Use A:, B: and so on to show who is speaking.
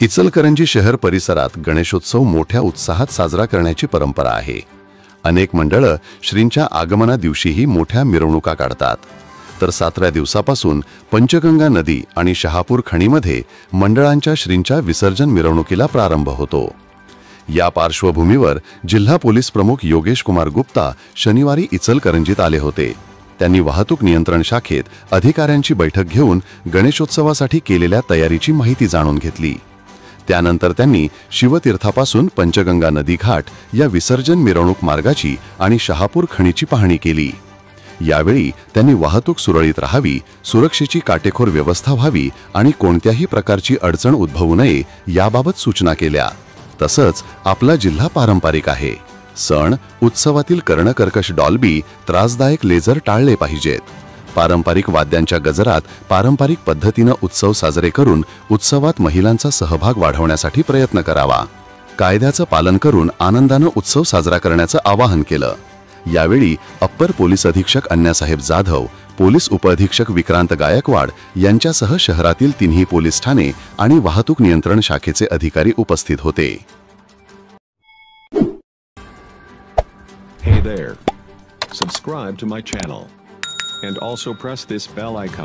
A: इचलकरंजी शहर परिसरात गणेशोत्सव मोठ्या उत्साहात साजरा करण्याची परंपरा आहे। अनेक मंडळं श्रींच्या आगमना दिवशीही मोठ्या मिरवणुका काढतात, तर 7व्या दिवसापासून पंचगंगा नदी आणि शहापूर खणीमध्ये मंडळांच्या श्रींच्या विसर्जन मिरवणुकीला प्रारंभ होतो। या पार्श्वभूमीवर जिल्हा पोलीस प्रमुख योगेश कुमार गुप्ता शनिवारी इचलकरंजीत आले होते। त्यांनी वाहतूक नियंत्रण शाखेत अधिकाऱ्यांची बैठक घेऊन गणेशोत्सवासाठी केलेल्या तयारीची माहिती जाणून घेतली। त्यानंतर त्यांनी शिवतीर्थापासून पंचगंगा नदी घाट या विसर्जन मिरवणूक मार्गाची आणि शहापूर खणीची पाहणी केली। यावेळी त्यांनी वाहतूक सुरळीत राहावी, सुरक्षेची काटेकोर व्यवस्था व्हावी आणि कोणत्याही प्रकारची अडचण उद्भवू नये याबाबत सूचना केल्या। तसंच आपला जिल्हा पारंपरिक आहे, सण उत्सवातील कर्णकर्कश डॉल्बी, त्रासदायक लेझर टाळले पाहिजेत। पारंपरिक वाद्यांच्या गजरात पारंपरिक पद्धतीने उत्सव साजरे करून उत्सवात महिलांचा सहभाग वाढवण्यासाठी प्रयत्न करावा। कायद्याचं पालन करून आनंदाने उत्सव साजरा करण्याचं आवाहन केलं। यावेळी अप्पर पोलीस अधीक्षक अण्णासाहेब जाधव, पोलीस उपअधीक्षक विक्रांत गायकवाड यांच्यासह शहरातील तिन्ही पोलीस ठाणे आणि वाहतूक नियंत्रण शाखेचे अधिकारी उपस्थित होते।
B: Hey there. Subscribe to my channel and also press this bell icon.